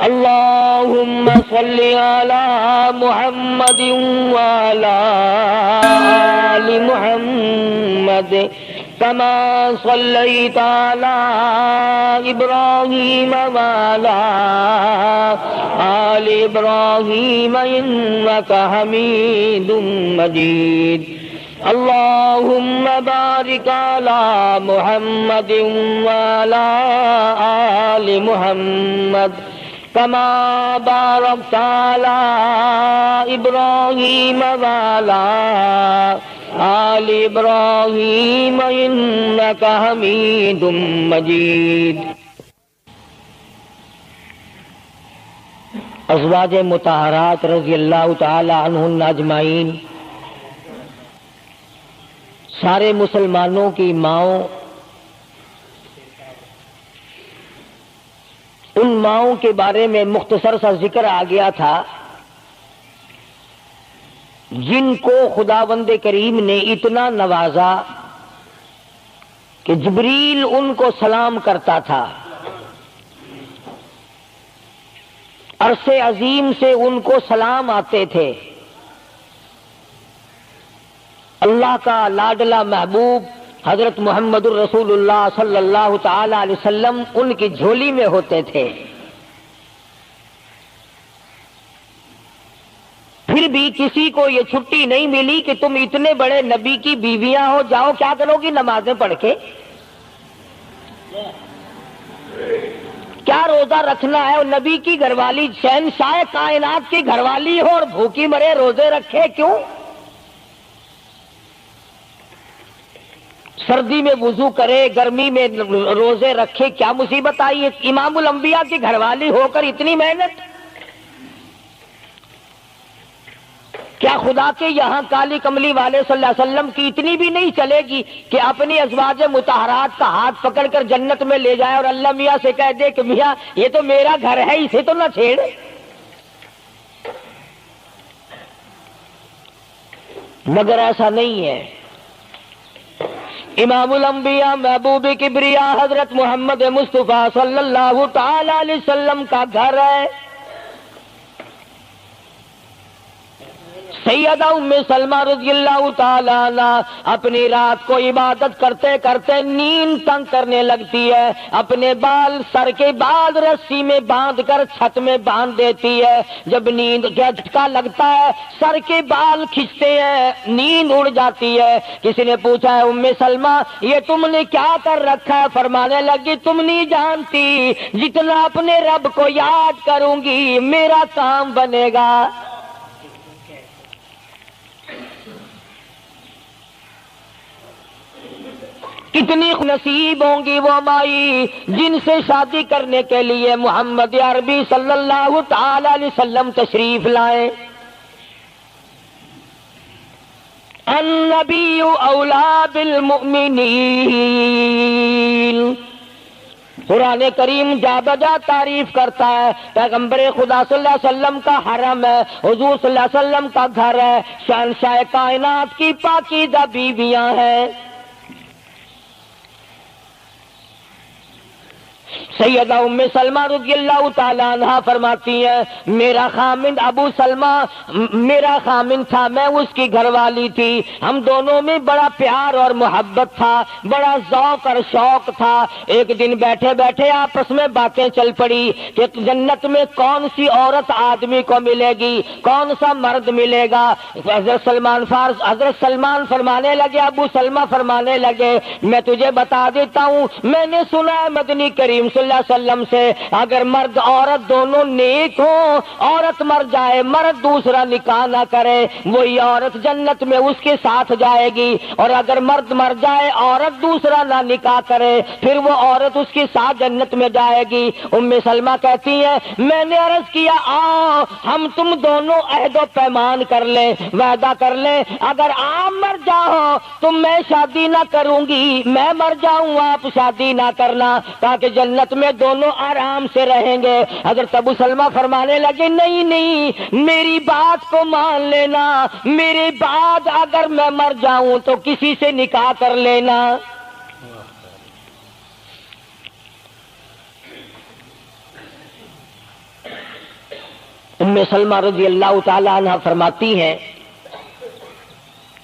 اللهم صل على محمد وعلى آل محمد كما صليت على إبراهيم وعلى آل إبراهيم إنك حميد مجيد اللهم بارك على محمد وعلى آل محمد كما باركت على إبراهيم وعلى آل إبراهيم إنك حميد مجيد۔ ازواج مطہرات رضی اللہ تعالی عنہن اجمعین، سارے مسلمانوں کی ماؤں، ان ماؤں کے بارے میں مختصر سا ذکر آ گیا تھا جن کو خداوند کریم نے اتنا نوازا کہ جبریل ان کو سلام کرتا تھا، عرش عظیم سے ان کو سلام آتے تھے۔ اللہ کا لاڈلا محبوب حضرت محمد الرسول اللہ صلی اللہ تعالی علیہ وسلم ان کی جھولی میں ہوتے تھے، پھر بھی کسی کو یہ چھٹی نہیں ملی کہ تم اتنے بڑے نبی کی بیویاں ہو، جاؤ کیا کرو گی نمازیں پڑھ کے، کیا روزہ رکھنا ہے؟ اور نبی کی گھر والی شہنشاہ کائنات کی گھر والی ہو اور بھوکی مرے روزے رکھے کیوں؟ سردی میں وضو کرے، گرمی میں روزے رکھے، کیا مصیبت آئی ہے؟ امام الانبیاء کی گھر والی ہو کر اتنی محنت، کیا خدا کے یہاں کالی کملی والے صلی اللہ علیہ وسلم کی اتنی بھی نہیں چلے گی کہ اپنی ازواج مطہرات کا ہاتھ پکڑ کر جنت میں لے جائے اور اللہ میاں سے کہہ دے کہ میاں یہ تو میرا گھر ہے، اسے تو نہ چھیڑ؟ مگر ایسا نہیں ہے۔ امام الانبیاء محبوب کبریا حضرت محمد مصطفیٰ صلی اللہ تعالی علیہ وسلم کا گھر ہے۔ سیدہ ام سلمہ رضی اللہ تعالی عنہ اپنی رات کو عبادت کرتے کرتے نیند تنگ کرنے لگتی ہے، اپنے بال سر کے بال رسی میں باندھ کر چھت میں باندھ دیتی ہے۔ جب نیند کا جھٹکا لگتا ہے سر کے بال کھنچتے ہیں، نیند اڑ جاتی ہے۔ کسی نے پوچھا ہے ام سلمہ یہ تم نے کیا کر رکھا ہے؟ فرمانے لگی تم نہیں جانتی، جتنا اپنے رب کو یاد کروں گی میرا کام بنے گا۔ کتنی نصیب ہوں گی وہ مائی جن سے شادی کرنے کے لیے محمد عربی صلی اللہ تعالی علیہ وسلم تشریف لائے۔ النبی اولا بالمؤمنین، قرآن کریم جا بجا تعریف کرتا ہے پیغمبر خدا صلی اللہ علیہ وسلم کا حرم ہے، حضور صلی اللہ علیہ وسلم کا گھر ہے، شہنشاہ کائنات کی پاکیزہ بیویاں ہیں۔ سیدہ ام سلمہ رضی اللہ تعالی عنہ فرماتی ہیں میرا خامند ابو سلمہ میرا خامند تھا، میں اس کی گھر والی تھی، ہم دونوں میں بڑا پیار اور محبت تھا، بڑا ذوق اور شوق تھا۔ ایک دن بیٹھے بیٹھے آپس میں باتیں چل پڑی کہ جنت میں کون سی عورت آدمی کو ملے گی، کون سا مرد ملے گا۔ حضرت سلمان فرمانے لگے، ابو سلمہ فرمانے لگے میں تجھے بتا دیتا ہوں، میں نے سنا ہے مدنی کریم صلی اللہ علیہ وسلم سے اگر مرد عورت دونوں نیک ہوں، عورت مر جائے مرد دوسرا نکاح نہ کرے وہی عورت جنت میں اس کے ساتھ جائے گی، اور اگر مرد مر جائے عورت دوسرا نہ نکاح کرے پھر وہ عورت اس کے ساتھ جنت میں جائے گی۔ ام سلمہ کہتی ہیں میں نے عرض کیا آؤ ہم تم دونوں عہد و پیمان کر لیں، وعدہ کر لیں، اگر آپ مر جاؤ تو میں شادی نہ کروں گی، میں مر جاؤں آپ شادی نہ کرنا، تاکہ جنت میں دونوں آرام سے رہیں گے۔ حضرت ابو سلمہ فرمانے لگے نہیں نہیں میری بات کو مان لینا، میرے بعد اگر میں مر جاؤں تو کسی سے نکاح کر لینا۔ ام سلمہ رضی اللہ تعالی عنہ فرماتی ہیں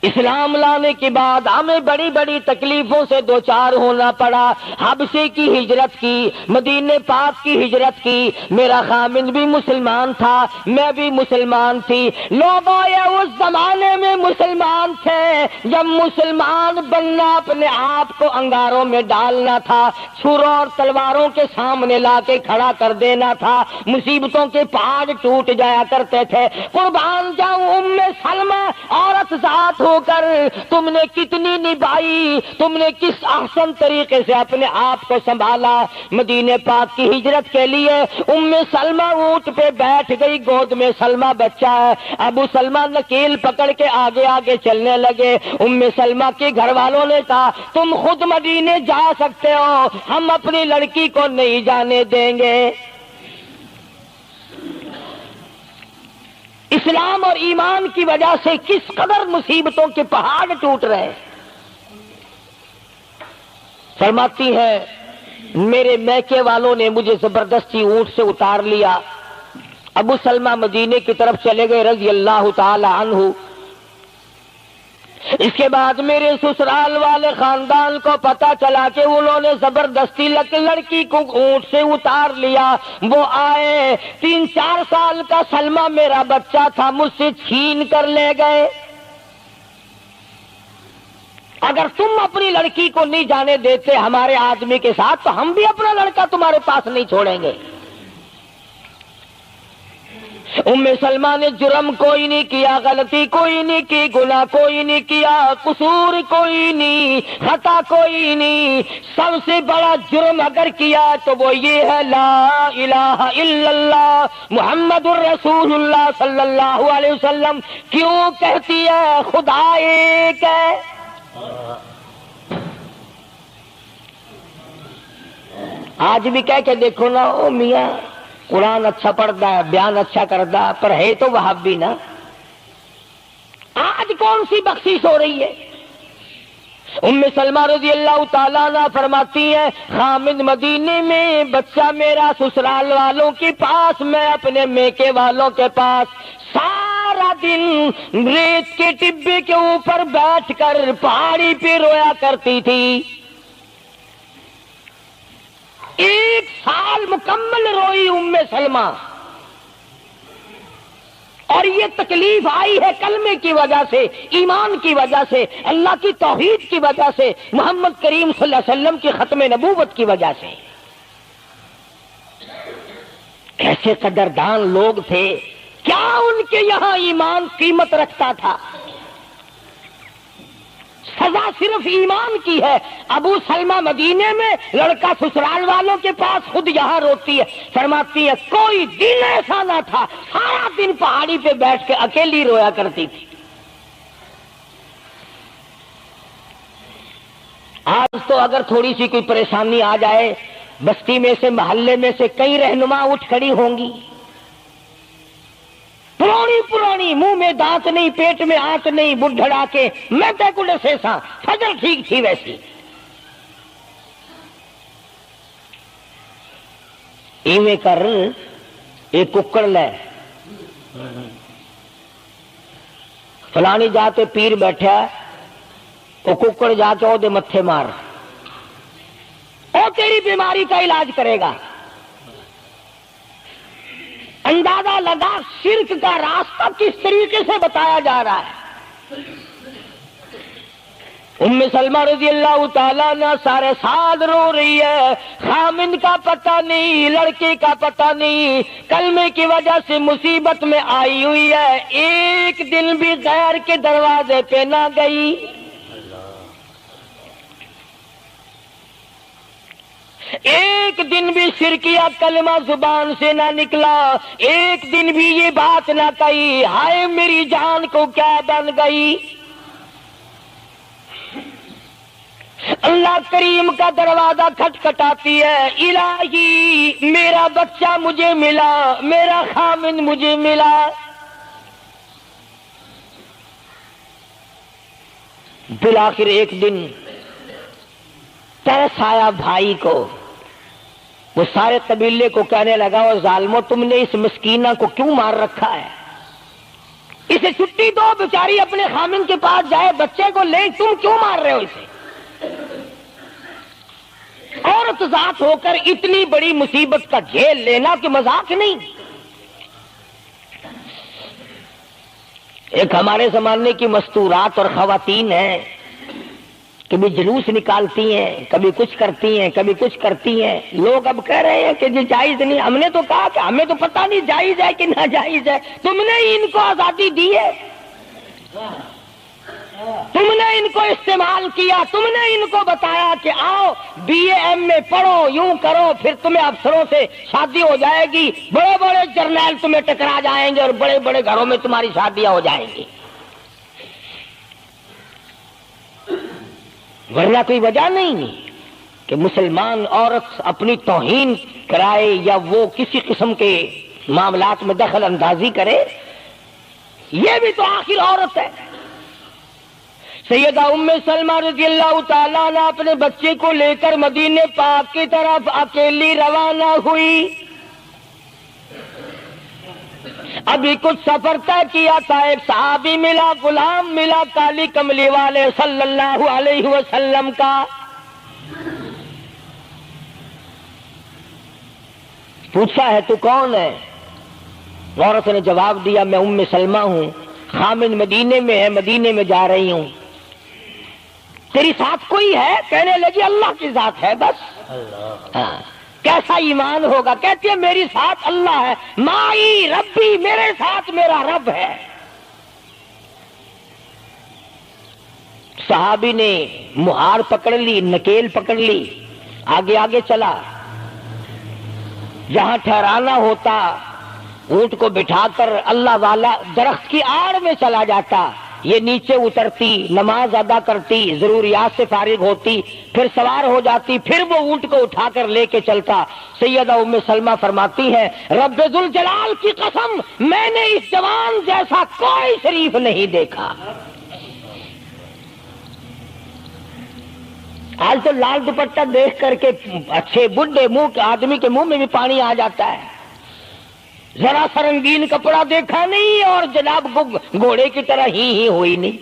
اسلام لانے کے بعد ہمیں بڑی بڑی تکلیفوں سے دوچار ہونا پڑا. حبشے کی ہجرت کی, مدینے پاک کی ہجرت کی. میرا خامند بھی مسلمان تھا, میں بھی مسلمان تھی. لوگ اس زمانے میں مسلمان تھے جب مسلمان بننا اپنے آپ کو انگاروں میں ڈالنا تھا, چھروں اور تلواروں کے سامنے لا کے کھڑا کر دینا تھا. مصیبتوں کے پہاڑ ٹوٹ جایا کرتے تھے. قربان جاؤں ام سلمہ عورت ذات ہو کر تم نے کتنی نبھائی, تم نے کس احسن طریقے سے اپنے آپ کو سنبھالا. مدینے پاک کی ہجرت کے لیے ام سلمہ اونٹ پہ بیٹھ گئی, گود میں سلمہ بچہ ہے. ابو سلمہ نکیل پکڑ کے آگے آگے چلنے لگے. ام سلمہ کے گھر والوں نے کہا تم خود مدینے جا سکتے ہو, ہم اپنی لڑکی کو نہیں جانے دیں گے. اسلام اور ایمان کی وجہ سے کس قدر مصیبتوں کے پہاڑ ٹوٹ رہے. فرماتی ہے میرے میکے والوں نے مجھے زبردستی اونٹ سے اتار لیا. ابو سلمہ مدینے کی طرف چلے گئے رضی اللہ تعالی عنہ. اس کے بعد میرے سسرال والے خاندان کو پتا چلا کہ انہوں نے زبردستی لڑکی کو اونٹ سے اتار لیا. وہ آئے, 3-4 سال کا سلمہ میرا بچہ تھا, مجھ سے چھین کر لے گئے. اگر تم اپنی لڑکی کو نہیں جانے دیتے ہمارے آدمی کے ساتھ تو ہم بھی اپنا لڑکا تمہارے پاس نہیں چھوڑیں گے. ام سلمہ نے جرم کوئی نہیں کیا, غلطی کوئی نہیں کی, گناہ کوئی نہیں کیا, قصور کوئی نہیں, خطا کوئی نہیں. سب سے بڑا جرم اگر کیا تو وہ یہ ہے لا الہ الا اللہ محمد الرسول اللہ صلی اللہ علیہ وسلم. کیوں کہتی ہے خدا ایک ہے. آج بھی کہہ کے دیکھو نا, او میاں قرآن اچھا پڑھتا ہے, بیان اچھا کرتا, پر ہے تو وہابی نا. آج کون سی بخشش ہو رہی ہے. ام سلمہ رضی اللہ تعالیٰ عنہ فرماتی ہے خامد مدینے میں, بچہ میرا سسرال والوں کے پاس, میں اپنے میکے والوں کے پاس. سارا دن ریت کے ٹبے کے اوپر بیٹھ کر پہاڑی پہ رویا کرتی تھی. 1 سال مکمل روئی ام سلمہ. اور یہ تکلیف آئی ہے کلمے کی وجہ سے, ایمان کی وجہ سے, اللہ کی توحید کی وجہ سے, محمد کریم صلی اللہ علیہ وسلم کی ختم نبوت کی وجہ سے. کیسے قدردان لوگ تھے, کیا ان کے یہاں ایمان قیمت رکھتا تھا. سزا صرف ایمان کی ہے. ابو سلمہ مدینے میں, لڑکا سسرال والوں کے پاس, خود یہاں روتی ہے. فرماتی ہے کوئی دن ایسا نہ تھا, سارا دن پہاڑی پہ بیٹھ کے اکیلی رویا کرتی تھی. آج تو اگر تھوڑی سی کوئی پریشانی آ جائے, بستی میں سے, محلے میں سے کئی رہنما اٹھ کھڑی ہوں گی. پرانی منہ میں دانت نہیں, پیٹ میں آنت نہیں, بڑھڑا کے میں تے کڑے سے سا, فجر ٹھیک تھی ویسی. ایویں کر ایک ککڑ لے, فلانی جاتے پیر بیٹھا, وہ ککڑ جا کے وہ متھے مار, وہ تیری بیماری کا علاج کرے گا. اندازہ لگا شرک کا راستہ کس طریقے سے بتایا جا رہا ہے. ام سلمہ رضی اللہ تعالیٰ نے سارے سال رو رہی ہے. خامند کا پتہ نہیں, لڑکے کا پتہ نہیں, کلمے کی وجہ سے مصیبت میں آئی ہوئی ہے. ایک دن بھی غیر کے دروازے پہ نہ گئی. ایک دن بھی شرکیہ کلمہ زبان سے نہ نکلا. ایک دن بھی یہ بات نہ کہی ہائے میری جان کو کیا بن گئی. اللہ کریم کا دروازہ کھٹکھٹاتی ہے, الہی میرا بچہ مجھے ملا, میرا خامن مجھے ملا. بالآخر ایک دن ترس آیا بھائی کو, وہ سارے قبیلے کو کہنے لگا اور ظالموں تم نے اس مسکینہ کو کیوں مار رکھا ہے؟ اسے چھٹی دو، بیچاری اپنے خامن کے پاس جائے، بچے کو لے، تم کیوں مار رہے ہو اسے؟ عورت ذات ہو کر اتنی بڑی مصیبت کا جھیل لینا کہ مذاق نہیں۔ ایک ہمارے زمانے کی مستورات اور خواتین ہیں، کبھی جلوس نکالتی ہیں، کبھی کچھ کرتی ہیں، کبھی کچھ کرتی ہیں۔ لوگ اب کہہ رہے ہیں کہ جی جائز نہیں، ہم نے تو کہا کہ ہمیں تو پتہ نہیں جائز ہے کہ ناجائز ہے، تم نے ہی ان کو آزادی دی ہے، تم نے ان کو استعمال کیا، تم نے ان کو بتایا کہ آؤ بی اے ایم اے پڑھو، یوں کرو، پھر تمہیں افسروں سے شادی ہو جائے گی، بڑے بڑے جرنیل تمہیں ٹکرا جائیں گے اور بڑے بڑے گھروں میں تمہاری شادیاں ہو جائیں گی، ورنہ کوئی وجہ نہیں کہ مسلمان عورت اپنی توہین کرائے یا وہ کسی قسم کے معاملات میں دخل اندازی کرے۔ یہ بھی تو آخر عورت ہے۔ سیدہ ام سلمہ رضی اللہ تعالیٰ عنہ اپنے بچے کو لے کر مدینے پاک کی طرف اکیلی روانہ ہوئی۔ ابھی کچھ سفر طے کیا تھا، ایک صحابی ملا، غلام ملا کالی کملی والے صلی اللہ علیہ وسلم کا۔ پوچھا ہے تو کون ہے؟ عورت نے جواب دیا میں ام سلمہ ہوں، خامن مدینے میں ہے، مدینے میں جا رہی ہوں۔ تیری ساتھ کوئی ہے؟ کہنے لگی اللہ کی ذات ہے بس۔ ہاں، کیسا ایمان ہوگا؟ کہتی ہے میری ساتھ اللہ ہے، مائی ربی، میرے ساتھ میرا رب ہے۔ صحابی نے مہار پکڑ لی، نکیل پکڑ لی، آگے آگے چلا، جہاں ٹھہرانا ہوتا اونٹ کو بٹھا کر اللہ والا درخت کی آڑ میں چلا جاتا، یہ نیچے اترتی، نماز ادا کرتی، ضروریات سے فارغ ہوتی، پھر سوار ہو جاتی، پھر وہ اونٹ کو اٹھا کر لے کے چلتا۔ سیدہ ام سلمہ فرماتی ہے رب ذوالجلال کی قسم میں نے اس جوان جیسا کوئی شریف نہیں دیکھا۔ آج تو لال دوپٹہ دیکھ کر کے اچھے بڈھے منہ آدمی کے منہ میں بھی پانی آ جاتا ہے، ذرا سا رنگین کپڑا دیکھا نہیں اور جناب گھوڑے کی طرح ہی ہوئی نہیں،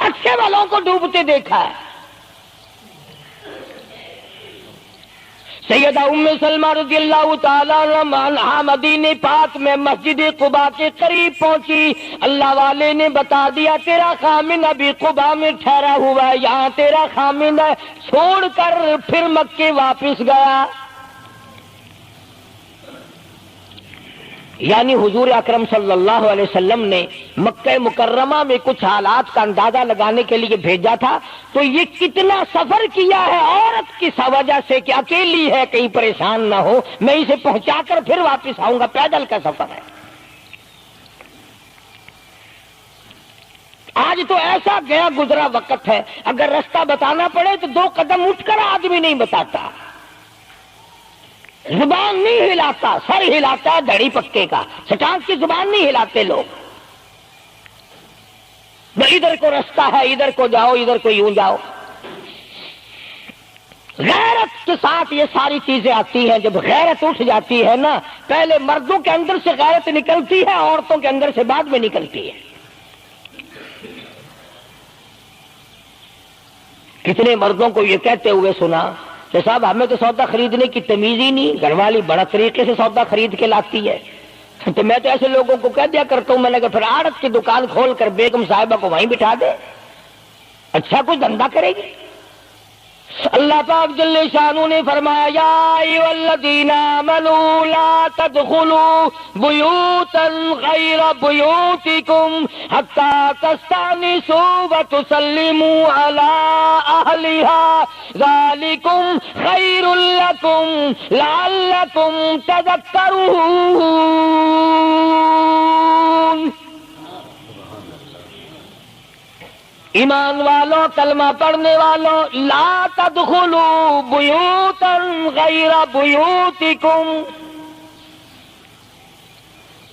اچھے والوں کو ڈوبتے دیکھا ہے۔ سیدہ ام سلمہ رضی اللہ تعالیٰ عنہا مدینے پاک میں مسجد قباء کے قریب پہنچی، اللہ والے نے بتا دیا تیرا خامن ابھی قباء میں ٹھہرا ہوا ہے، یہاں تیرا خامن ہے، چھوڑ کر پھر مکے واپس گیا۔ یعنی حضور اکرم صلی اللہ علیہ وسلم نے مکہ مکرمہ میں کچھ حالات کا اندازہ لگانے کے لیے بھیجا تھا، تو یہ کتنا سفر کیا ہے عورت کی وجہ سے کہ اکیلی ہے، کہیں پریشان نہ ہو، میں اسے پہنچا کر پھر واپس آؤں گا، پیدل کا سفر ہے۔ آج تو ایسا گیا گزرا وقت ہے، اگر رستہ بتانا پڑے تو 2 قدم اٹھ کر آدمی نہیں بتاتا، زبان نہیں ہلاتا، سر ہلاتا ہے دھڑی پکے کا، سٹانس کی زبان نہیں ہلاتے لوگ۔ ادھر کو رستہ ہے، ادھر کو جاؤ، ادھر کو یوں جاؤ۔ غیرت کے ساتھ یہ ساری چیزیں آتی ہیں۔ جب غیرت اٹھ جاتی ہے نا، پہلے مردوں کے اندر سے غیرت نکلتی ہے، عورتوں کے اندر سے بعد میں نکلتی ہے۔ کتنے مردوں کو یہ کہتے ہوئے سنا کہ صاحب ہمیں تو سودا خریدنے کی تمیز ہی نہیں، گھر والی بڑا طریقے سے سودا خرید کے لاتی ہے۔ تو میں تو ایسے لوگوں کو کہہ دیا کرتا ہوں، میں نے کہا پھر آڑت کی دکان کھول کر بیگم صاحبہ کو وہیں بٹھا دے، اچھا کچھ دھندا کرے گی۔ اللہ پاک جل شانہ نے فرمایا یا ایھا الذین آمنوا لا تدخلوا بیوتا غیر بیوتکم حتی تستأنسوا وتسلموا علی اہلہا ذالکم خیر لکم لعلکم تذکرون۔ ایمان والوں، کلمہ پڑھنے والوں، لا تدخلوا بیوتا غیر بیوتکم،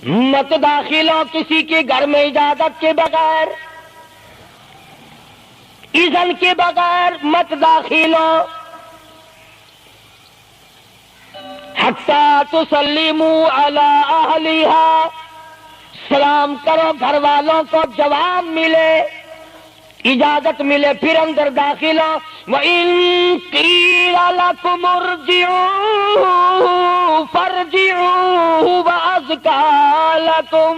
مت داخل ہو کسی کے گھر میں اجازت کے بغیر، اذن کے بغیر مت داخل ہو۔ حتی تسلموا علی اہلہا، سلام کرو گھر والوں کو، جواب ملے، اجازت ملے، پھر اندر داخل ہو۔ وَإِن قِيلَ لَكُمُ ارْجِعُوا فَارْجِعُوا وَأَزْكَىٰ لَكُمْ،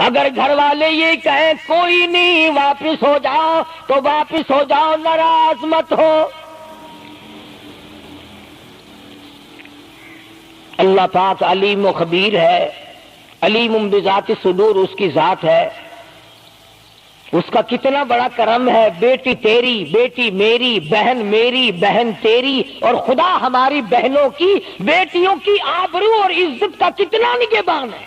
اگر گھر والے یہ کہیں کوئی نہیں واپس ہو جاؤ تو واپس ہو جاؤ، ناراض مت ہو۔ اللہ پاک علیم و خبیر ہے، علیم بذات الصدور اس کی ذات ہے، اس کا کتنا بڑا کرم ہے۔ بیٹی تیری، بیٹی میری، بہن میری، بہن تیری، اور خدا ہماری بہنوں کی، بیٹیوں کی آبرو اور عزت کا کتنا نگہبان ہے،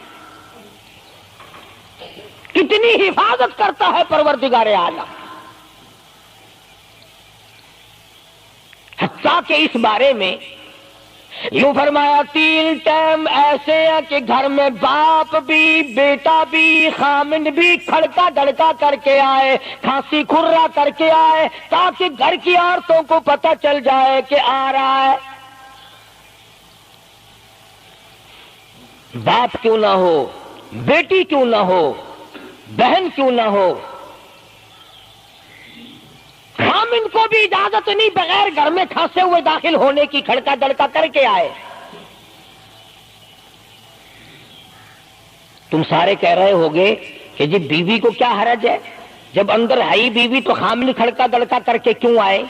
کتنی حفاظت کرتا ہے پروردگار عالم۔ حتیٰ کہ اس بارے میں یوں فرمایا 3 ٹائم ایسے ہیں کہ گھر میں باپ بھی، بیٹا بھی، خامند بھی کھڑکا دڑکا کر کے آئے، کھانسی کھرا کر کے آئے، تاکہ گھر کی عورتوں کو پتہ چل جائے کہ آ رہا ہے۔ باپ کیوں نہ ہو، بیٹی کیوں نہ ہو، بہن کیوں نہ ہو، خامند کو بھی اجازت نہیں بغیر گھر میں کھانسے ہوئے داخل ہونے کی، کھڑکا دڑکا کر کے آئے۔ تم سارے کہہ رہے ہوگے کہ جی بیوی کو کیا حرج ہے، جب اندر ہے ہی بیوی تو خامند کھڑکا دڑکا کر کے کیوں آئے؟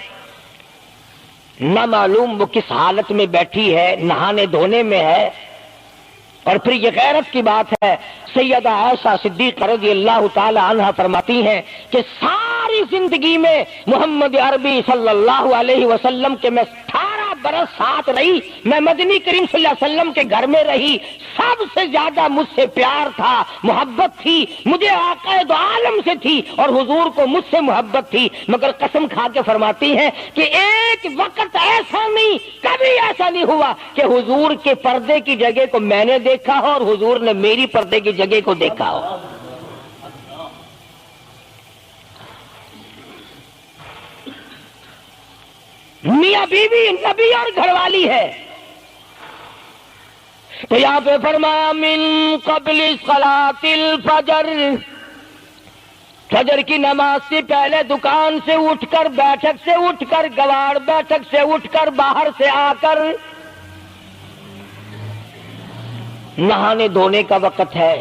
نہ معلوم وہ کس حالت میں بیٹھی ہے، نہانے دھونے میں ہے۔ اور پھر یہ غیرت کی بات ہے، سیدہ عائشہ صدیقہ رضی اللہ تعالی عنہا فرماتی ہیں کہ ساری زندگی میں محمد عربی صلی اللہ علیہ وسلم کے میں 18 برس ساتھ رہی، میں مدنی کریم صلی اللہ علیہ وسلم کے گھر میں رہی، سب سے زیادہ مجھ سے پیار تھا، محبت تھی، مجھے آقا دو عالم سے تھی اور حضور کو مجھ سے محبت تھی، مگر قسم کھا کے فرماتی ہیں کہ ایک وقت ایسا نہیں، کبھی ایسا نہیں ہوا کہ حضور کے پردے کی جگہ کو میں نے دیکھا ہو اور حضور نے میری پردے کی جگہ کو دیکھا ہو۔ میاں بیوی نبی اور گھر والی ہے، تو یہاں پہ فرمایا من قبل صلاۃ الفجر، فجر کی نماز سے پہلے دکان سے اٹھ کر، بیٹھک سے اٹھ کر، گواڑ بیٹھک سے اٹھ کر، باہر سے آ کر نہانے دھونے کا وقت ہے،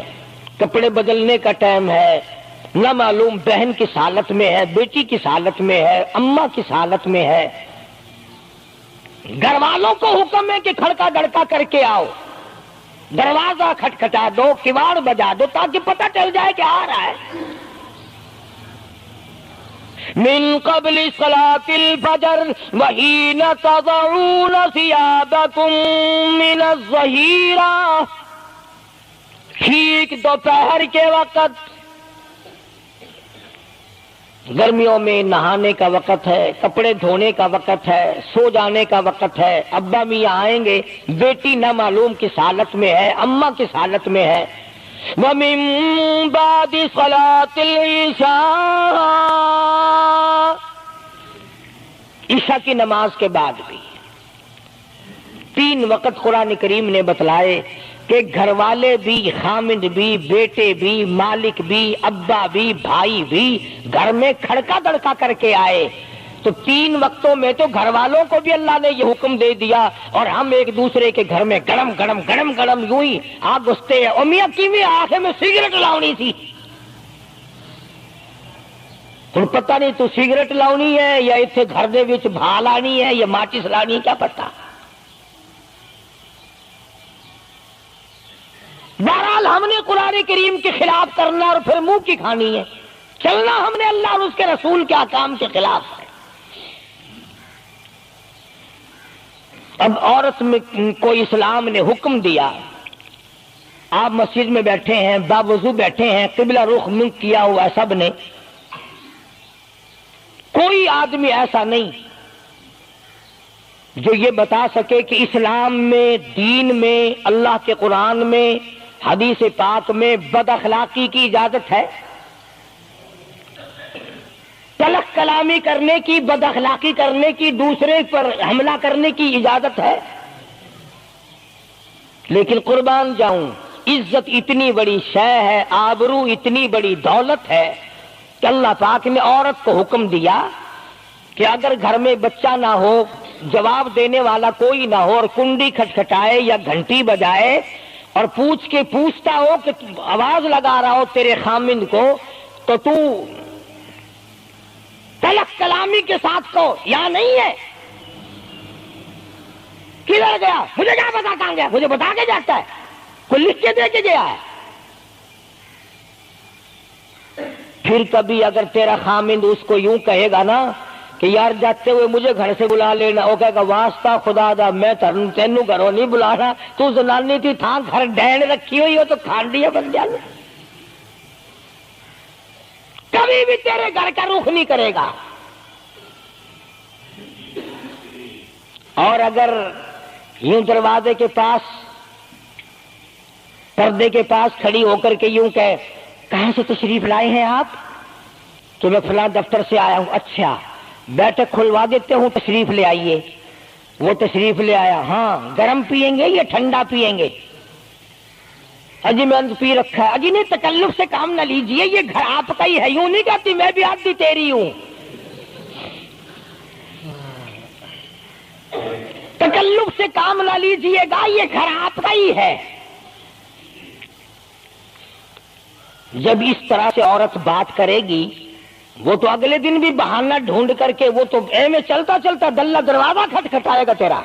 کپڑے بدلنے کا ٹائم ہے، نہ معلوم بہن کس حالت میں ہے، بیٹی کس حالت میں ہے، اماں کس حالت میں ہے۔ گھر والوں کو حکم ہے کہ کھڑکا دڑکا کر کے آؤ، دروازہ کھٹکھٹا دو، کواڑ بجا دو، تاکہ پتہ چل جائے کہ آ رہا ہے۔ من قبل صلاۃ الفجر وحین تضعون ثیابکم من الظہیرہ، ٹھیک دوپہر کے وقت، گرمیوں میں نہانے کا وقت ہے، کپڑے دھونے کا وقت ہے، سو جانے کا وقت ہے، ابا میاں آئیں گے، بیٹی نہ معلوم کس حالت میں ہے، اماں کس حالت میں ہے۔ وَمِن بَعْدِ صَلَاةِ الْعِشَاءِ، عشاء کی نماز کے بعد بھی 3 وقت قرآن کریم نے بتلائے کہ گھر والے بھی، خامند بھی، بیٹے بھی، مالک بھی، ابا بھی، بھائی بھی گھر میں کھڑکا دڑکا کر کے آئے۔ تو 3 وقتوں میں تو گھر والوں کو بھی اللہ نے یہ حکم دے دیا، اور ہم ایک دوسرے کے گھر میں گڑم گڑم گڑم گڑم یوں ہی آگ گھستے ہیں۔ اور میاں کیویں آنکھ میں سگریٹ لاؤنی تھی، ہن پتہ نہیں تو سگریٹ لاؤنی ہے یا اتنے گھر دے وچ بھا لانی ہے یا ماچس لانی، کیا پتہ۔ بہرحال ہم نے قرآن کریم کے خلاف کرنا اور پھر منہ کی کھانی ہے، چلنا ہم نے اللہ اور اس کے رسول کے احکام کے خلاف ہے۔ اب عورت میں کو اسلام نے حکم دیا، آپ مسجد میں بیٹھے ہیں، باوضو بیٹھے ہیں، قبلہ رخ منہ کیا ہوا سب نے، کوئی آدمی ایسا نہیں جو یہ بتا سکے کہ اسلام میں، دین میں، اللہ کے قرآن میں، حدیث پاک میں بد اخلاقی کی اجازت ہے۔ تلخ کلامی کرنے کی، بد اخلاقی کرنے کی، دوسرے پر حملہ کرنے کی اجازت ہے؟ لیکن قربان جاؤں، عزت اتنی بڑی شے ہے، آبرو اتنی بڑی دولت ہے کہ اللہ پاک نے عورت کو حکم دیا کہ اگر گھر میں بچہ نہ ہو، جواب دینے والا کوئی نہ ہو، اور کنڈی کھٹکھٹائے یا گھنٹی بجائے اور پوچھتا ہو کہ آواز لگا رہا ہو تیرے خامند کو، تو تو تلخ کلامی کے ساتھ کو یا نہیں ہے؟ کدھر گیا؟ مجھے کیا پتا کہاں گیا؟ مجھے بتا کے جاتا ہے، کوئی لکھ کے دے کے گیا ہے؟ پھر کبھی اگر تیرا خامند اس کو یوں کہے گا نا کہ یار جاتے ہوئے مجھے گھر سے بلا لینا، وہ کہے گا واسطہ خدا دا میں تینوں گھروں نہیں بلانا، تو زنانی تھی تھا گھر ڈین رکھی ہوئی ہو تو کھانڈیا بن جانا، کبھی بھی تیرے گھر کا رخ نہیں کرے گا۔ اور اگر یوں دروازے کے پاس، پردے کے پاس کھڑی ہو کر کے یوں کہے کہاں سے تشریف لائے ہیں آپ؟ تو میں فلاں دفتر سے آیا ہوں۔ اچھا، بیٹھک کھلوا دیتے ہوں، تشریف لے آئیے۔ وہ تشریف لے آیا، ہاں گرم پیئیں گے یا ٹھنڈا پیئیں گے؟ اجی میں پی رکھا ہے۔ اجی نہیں، تکلف سے کام نہ لیجئے، یہ گھر آپ کا ہی ہے۔ یوں نہیں کہتی میں بھی آدھی تیری ہوں، تکلف سے کام نہ لیجئے گا، یہ گھر آپ کا ہی ہے۔ جب اس طرح سے عورت بات کرے گی، وہ تو اگلے دن بھی بہانہ ڈھونڈ کر کے وہ تو میں چلتا چلتا دلہ دروازہ کھٹکھٹائے گا تیرا۔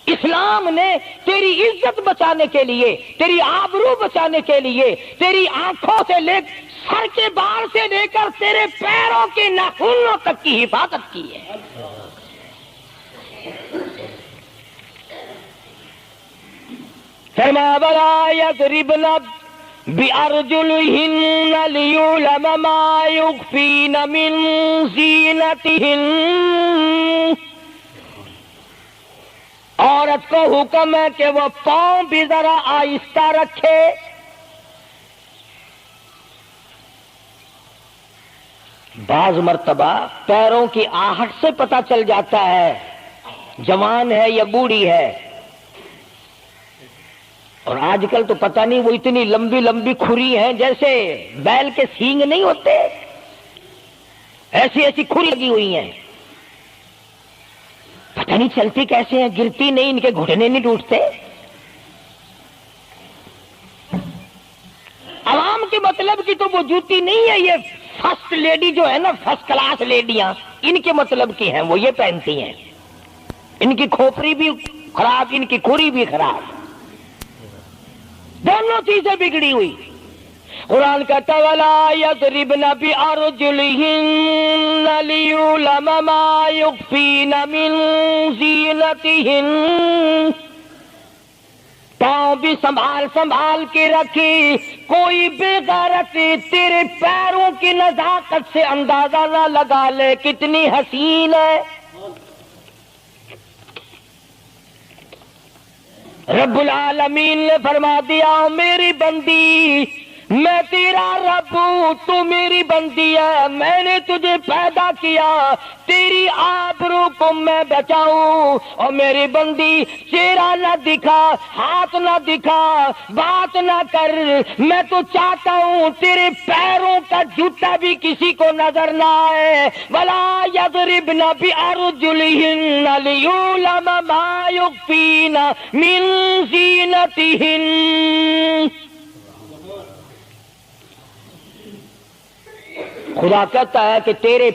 اسلام نے تیری عزت بچانے کے لیے، تیری آبرو بچانے کے لیے، تیری آنکھوں سے لے سر کے بال سے لے کر تیرے پیروں کے ناخنوں تک کی حفاظت کی ہے۔ فرمایا وَلَا يَضْرِبْنَ بِأَرْجُلِهِنَّ لِيُعْلَمَ مَا يُخْفِينَ مِنْ زِينَتِهِنَّ۔ عورت کو حکم ہے کہ وہ پاؤں بھی ذرا آہستہ رکھے۔ بعض مرتبہ پیروں کی آہٹ سے پتہ چل جاتا ہے جوان ہے یا بوڑھی ہے۔ اور آج کل تو پتہ نہیں، وہ اتنی لمبی لمبی کھری ہیں جیسے بیل کے سینگ نہیں ہوتے، ایسی ایسی کھری لگی ہوئی ہیں، پتہ نہیں چلتی کیسے ہیں، گرتی نہیں، ان کے گھٹنے نہیں ٹوٹتے۔ عوام کے مطلب کی تو وہ جوتی نہیں ہے، یہ فرسٹ لیڈی جو ہے نا، فرسٹ کلاس لیڈیاں، ان کے مطلب کی ہیں، وہ یہ پہنتی ہیں۔ ان کی کھوپڑی بھی خراب، ان کی کھری بھی خراب، دونوں چیزیں بگڑی ہوئی۔ قرآن کہتا وَلَا يَضْرِبْنَ بِأَرْجُلِهِنَّ لِيُعْلَمَ مَا يُخْفِينَ مِنْ زِينَتِهِنَّ۔ پاؤں بھی سنبھال سنبھال کے رکھی، کوئی بے غیرت تیرے پیروں کی نزاکت سے اندازہ نہ لگا لے کتنی حسین ہے۔ رب العالمین نے فرما دیا میری بندی، میں تیرا رب ہوں، تو میری بندی ہے، میں نے تجھے پیدا کیا تیری آبرو کو میں بچاؤں۔ اور میری بندی، چہرہ نہ دکھا، ہاتھ نہ دکھا، بات نہ کر، میں تو چاہتا ہوں تیرے پیروں کا جوتا بھی کسی کو نظر نہ آئے۔ وَلَا يَضْرِبْنَ بِأَرْجُلِهِنَّ لِيُعْلَمَ مَا يُخْفِينَ مِنْ زِينَتِهِنَّ۔ خدا کہتا ہے کہ تیرے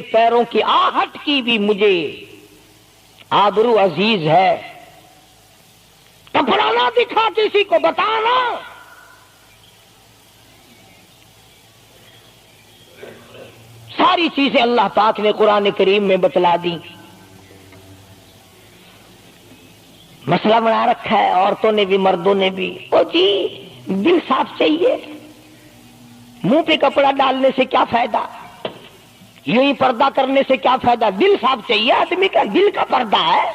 پیروں کی آہٹ کی بھی مجھے آبرو عزیز ہے۔ کپڑا نہ دکھا کسی کو، بتانا۔ ساری چیزیں اللہ پاک نے قرآن کریم میں بتلا دی۔ مسئلہ بنا رکھا ہے عورتوں نے بھی مردوں نے بھی، او جی دل صاف چاہیے، منہ پہ کپڑا ڈالنے سے کیا فائدہ، یوں ہی پردہ کرنے سے کیا فائدہ، دل صاف چاہیے، آدمی کا دل کا پردہ ہے۔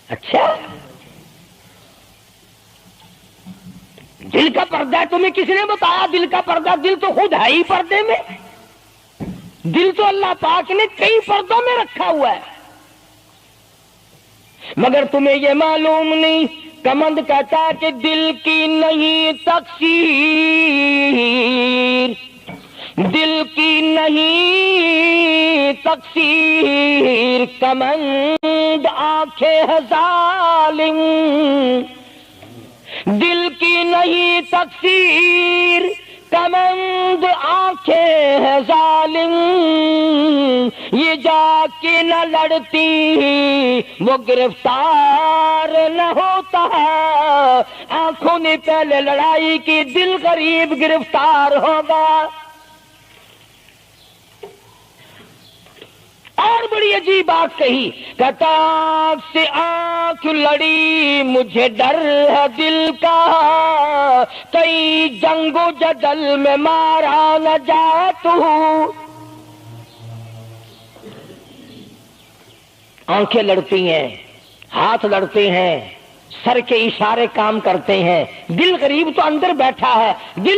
اچھا دل کا پردہ ہے، تمہیں کس نے بتایا دل کا پردہ؟ دل تو خود ہے ہی پردے میں، دل تو اللہ پاک نے کئی پردوں میں رکھا ہوا ہے، مگر تمہیں یہ معلوم نہیں۔ کمند کہتا ہے کہ دل کی نہیں تقصیر، دل کی نہیں تقصیر، کمند آنکھیں ہے ظالم، دل کی نہیں تقصیر، کمند آنکھیں ہے ظالم، یہ جا کے نہ لڑتی وہ گرفتار نہ ہوتا، آنکھوں نے پہلے لڑائی کی، دل غریب گرفتار ہوگا۔ اور بڑی عجیب بات کہی، کہتا آنکھ سے آنکھ لڑی مجھے ڈر ہے دل کا، کئی جنگ و جدل میں مارا نہ جائے تو۔ آنکھیں لڑتی ہیں، ہاتھ لڑتے ہیں، سر کے اشارے کام کرتے ہیں، دل غریب تو اندر بیٹھا ہے، دل